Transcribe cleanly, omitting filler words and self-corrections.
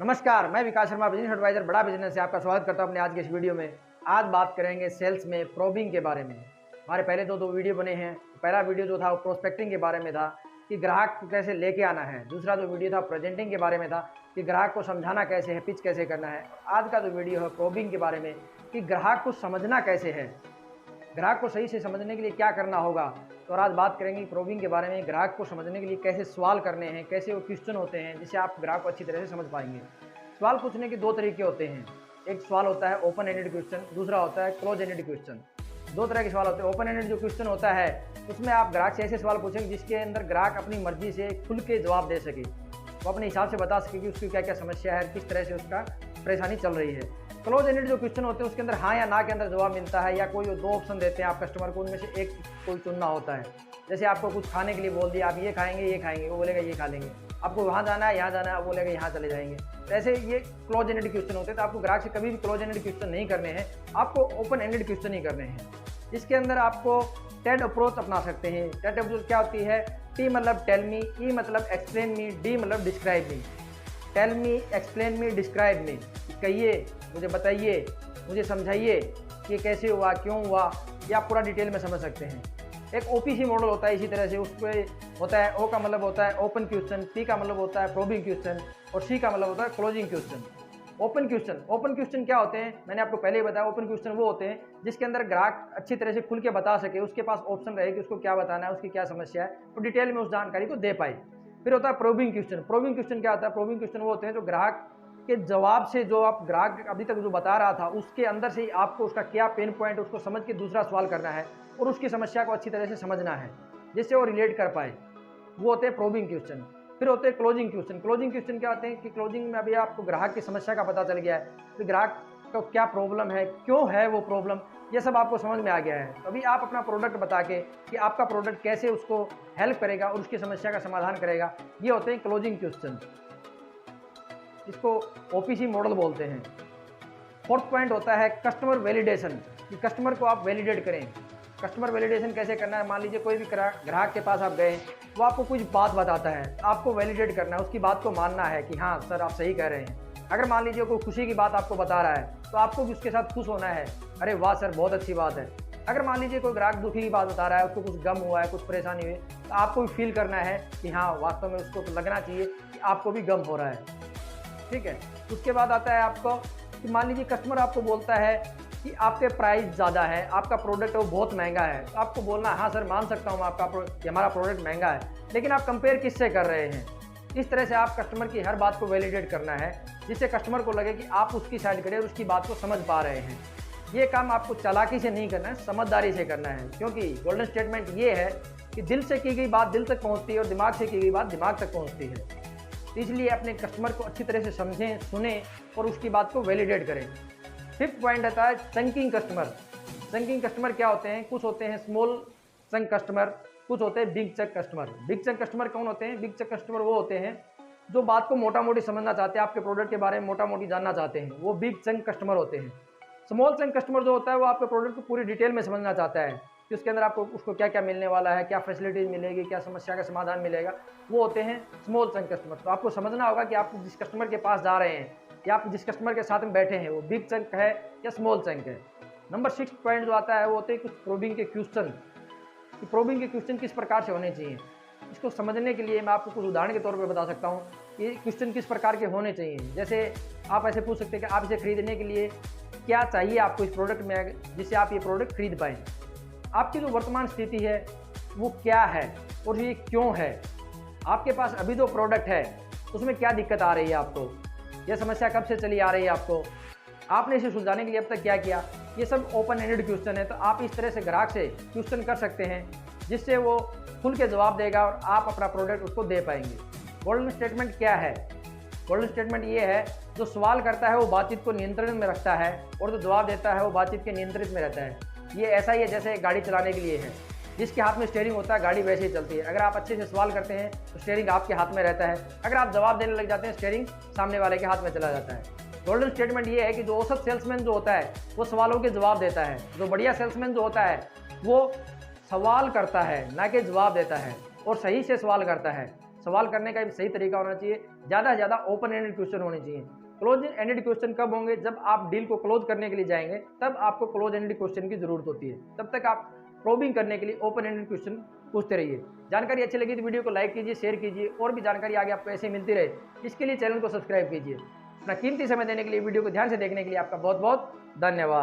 नमस्कार, मैं विकास Sharma, business adviser बड़ा बिजनेस से आपका स्वागत करता हूं अपने आज के इस वीडियो में। आज बात करेंगे सेल्स में प्रोबिंग के बारे में। हमारे पहले दो वीडियो बने हैं। पहला वीडियो जो था वो प्रोस्पेक्टिंग के बारे में था कि ग्राहक को कैसे लेके आना है। दूसरा जो वीडियो था प्रेजेंटिंग के बारे में था कि ग्राहक को समझाना कैसे है, पिच कैसे करना है। आज का जो वीडियो है प्रोबिंग के बारे में कि ग्राहक को समझना कैसे है, ग्राहक को सही से समझने के लिए क्या करना होगा। तो आज बात करेंगे प्रोबिंग के बारे में, ग्राहक को समझने के लिए कैसे सवाल करने हैं, कैसे वो क्वेश्चन होते हैं जिससे आप ग्राहक को अच्छी तरह से समझ पाएंगे। सवाल पूछने के दो तरीके होते हैं। एक सवाल होता है ओपन एंडेड क्वेश्चन, दूसरा होता है क्लोज एंडेड क्वेश्चन। दो तरह के सवाल होते हैं। ओपन एंडेड जो क्वेश्चन होता है उसमें आप ग्राहक से ऐसे सवाल पूछेंगे जिसके अंदर ग्राहक अपनी मर्जी से खुल के जवाब दे सके, वो अपने हिसाब से बता सके कि उसकी क्या क्या समस्या है, किस तरह से उसका परेशानी चल रही है। क्लोज एंडेड जो क्वेश्चन होते हैं उसके अंदर हाँ या ना के अंदर जवाब मिलता है, या कोई दो ऑप्शन देते हैं आप कस्टमर को, उनमें से एक कोई चुनना होता है। जैसे आपको कुछ खाने के लिए बोल दिया, आप ये खाएंगे, वो बोलेगा ये खा लेंगे। आपको वहाँ जाना है, यहाँ जाना है, वो बोलेगा यहाँ चले जाएंगे। तो ऐसे ये क्लोज एंडेड क्वेश्चन होते हैं। तो आपको ग्राहक से कभी भी क्लोज एंडेड क्वेश्चन नहीं करने हैं, आपको ओपन एंडेड क्वेश्चन ही करने हैं। इसके अंदर आपको टेड अप्रोच अपना सकते हैं। टेड अप्रोच क्या होती है? टी मतलब टेल मी, ई मतलब एक्सप्लेन मी, डी मतलब describe me. Tell me, explain me, describe me, कहिए, मुझे बताइए, मुझे समझाइए कि कैसे हुआ, क्यों हुआ, या आप पूरा डिटेल में समझ सकते हैं। एक ओपीसी मॉडल होता है इसी तरह से, उस पर होता है ओ का मतलब होता है ओपन क्वेश्चन, पी का मतलब होता है प्रोबिंग क्वेश्चन और सी का मतलब होता है क्लोजिंग क्वेश्चन। ओपन क्वेश्चन क्या होते हैं? मैंने आपको पहले ही बताया, ओपन क्वेश्चन वो होते हैं जिसके अंदर ग्राहक अच्छी तरह से खुल के बता सके, उसके पास ऑप्शन रहे कि उसको क्या बताना है, उसकी क्या समस्या है, तो डिटेल में उस जानकारी को दे पाए। फिर होता है प्रोबिंग क्वेश्चन। प्रोबिंग क्वेश्चन क्या होता है? प्रोबिंग क्वेश्चन वो होते हैं जो ग्राहक के जवाब से, जो आप ग्राहक अभी तक जो बता रहा था उसके अंदर से ही आपको उसका क्या पेन पॉइंट, उसको समझ के दूसरा सवाल करना है और उसकी समस्या को अच्छी तरह से समझना है जिससे वो रिलेट कर पाए, वो होते हैं प्रोबिंग क्वेश्चन। फिर होते हैं क्लोजिंग क्वेश्चन। क्लोजिंग क्वेश्चन क्या होते हैं कि क्लोजिंग में अभी आपको ग्राहक की समस्या का पता चल गया है कि ग्राहक को क्या प्रॉब्लम है, क्यों है वो प्रॉब्लम, ये सब आपको समझ में आ गया है। तो अभी आप अपना प्रोडक्ट बता के कि आपका प्रोडक्ट कैसे उसको हेल्प करेगा और उसकी समस्या का समाधान करेगा, ये होते हैं क्लोजिंग क्वेश्चन। इसको ओपीसी मॉडल बोलते हैं। फोर्थ पॉइंट होता है कस्टमर वैलिडेशन, कि कस्टमर को आप वैलिडेट करें। कस्टमर वैलिडेशन कैसे करना है? मान लीजिए कोई भी ग्राहक के पास आप गए, वो आपको कुछ बात बताता है, आपको वैलिडेट करना है, उसकी बात को मानना है कि हाँ सर आप सही कह रहे हैं। अगर मान लीजिए कोई खुशी की बात आपको बता रहा है तो आपको भी उसके साथ खुश होना है, अरे वाह सर बहुत अच्छी बात है। अगर मान लीजिए कोई ग्राहक दुखी की बात बता रहा है, उसको कुछ गम हुआ है, कुछ परेशानी हुई, तो आपको भी फील करना है कि हाँ वास्तव में उसको तो लगना चाहिए कि आपको भी गम हो रहा है। ठीक है। उसके बाद आता है आपको कि मान लीजिए कस्टमर आपको बोलता है कि आपके प्राइस ज़्यादा है, आपका प्रोडक्ट वो बहुत महंगा है, तो आपको बोलना हाँ सर मान सकता हूँ आपका हमारा प्रोडक्ट महंगा है, लेकिन आप कंपेयर किससे कर रहे हैं। इस तरह से आप कस्टमर की हर बात को वैलिडेट करना है जिससे कस्टमर को लगे कि आप उसकी साइड खड़े और उसकी बात को समझ पा रहे हैं। ये काम आपको चालाकी से नहीं करना है, समझदारी से करना है, क्योंकि गोल्डन स्टेटमेंट ये है कि दिल से की गई बात दिल तक पहुँचती है और दिमाग से की गई बात दिमाग तक पहुँचती है। इसलिए अपने कस्टमर को अच्छी तरह से समझें, सुने और उसकी बात को वैलिडेट करें। फिफ्थ पॉइंट आता है चंकिंग कस्टमर। चंकिंग कस्टमर क्या होते हैं? कुछ होते हैं स्मॉल चंक कस्टमर, कुछ होते हैं big chunk customer. Big chunk customer कौन होते हैं? बिग चंक कस्टमर वो होते हैं जो बात को मोटा मोटी समझना चाहते हैं, आपके प्रोडक्ट के बारे में मोटा मोटी जानना चाहते हैं, वो बिग चंक कस्टमर होते हैं। स्मॉल चंक कस्टमर जो होता है वो आपके प्रोडक्ट को पूरी डिटेल में समझना चाहता है कि उसके अंदर आपको उसको क्या क्या मिलने वाला है, क्या फैसिलिटीज मिलेगी, क्या समस्या का समाधान मिलेगा, वो होते हैं स्मॉल चंक कस्टमर। तो आपको समझना होगा कि आप जिस कस्टमर के पास जा रहे हैं या आप जिस कस्टमर के साथ में बैठे हैं वो बिग चंक है या स्मॉल चंक है। नंबर 6 पॉइंट जो आता है वो होते हैं कुछ प्रोबिंग के क्वेश्चन, कि प्रोबिंग के क्वेश्चन किस प्रकार से होने चाहिए। इसको समझने के लिए मैं आपको कुछ उदाहरण के तौर पर बता सकता हूँ कि क्वेश्चन किस प्रकार के होने चाहिए। जैसे आप ऐसे पूछ सकते हैं कि आप इसे खरीदने के लिए क्या चाहिए आपको इस प्रोडक्ट में, जिससे आप ये प्रोडक्ट खरीद पाएँ। आपकी जो वर्तमान स्थिति है वो क्या है और ये क्यों है। आपके पास अभी जो प्रोडक्ट है उसमें क्या दिक्कत आ रही है आपको, यह समस्या कब से चली आ रही है आपको, आपने इसे सुलझाने के लिए अब तक क्या किया। ये सब ओपन एंडेड क्वेश्चन है। तो आप इस तरह से ग्राहक से क्वेश्चन कर सकते हैं जिससे वो खुल के जवाब देगा और आप अपना प्रोडक्ट उसको दे पाएंगे। गोल्डन स्टेटमेंट क्या है? गोल्डन स्टेटमेंट ये है जो सवाल करता है वो बातचीत को नियंत्रण में रखता है और जो जवाब देता है वो बातचीत के नियंत्रित में रहता है। ये ऐसा ही है जैसे गाड़ी चलाने के लिए है, जिसके हाथ में स्टीयरिंग होता है गाड़ी वैसे ही चलती है। अगर आप अच्छे से सवाल करते हैं तो स्टीयरिंग आपके हाथ में रहता है, अगर आप जवाब देने लग जाते हैं स्टीयरिंग सामने वाले के हाथ में चला जाता है। गोल्डन स्टेटमेंट ये है कि जो औसत सेल्समैन जो होता है वो सवालों के जवाब देता है, जो बढ़िया सेल्समैन जो होता है वो सवाल करता है ना कि जवाब देता है, और सही से सवाल करता है। सवाल करने का भी सही तरीका होना चाहिए। ज़्यादा से ज़्यादा ओपन एंडेड क्वेश्चन होने चाहिए। क्लोज एंडेड क्वेश्चन कब होंगे? जब आप डील को क्लोज करने के लिए जाएंगे तब आपको क्लोज एंडेड क्वेश्चन की जरूरत होती है। तब तक आप प्रोबिंग करने के लिए ओपन एंडेड क्वेश्चन पूछते रहिए। जानकारी अच्छी लगी तो वीडियो को लाइक कीजिए, शेयर कीजिए और भी जानकारी आगे आपको ऐसे मिलती रहे इसके लिए चैनल को सब्सक्राइब कीजिए। अपना कीमती समय देने के लिए, वीडियो को ध्यान से देखने के लिए आपका बहुत बहुत धन्यवाद।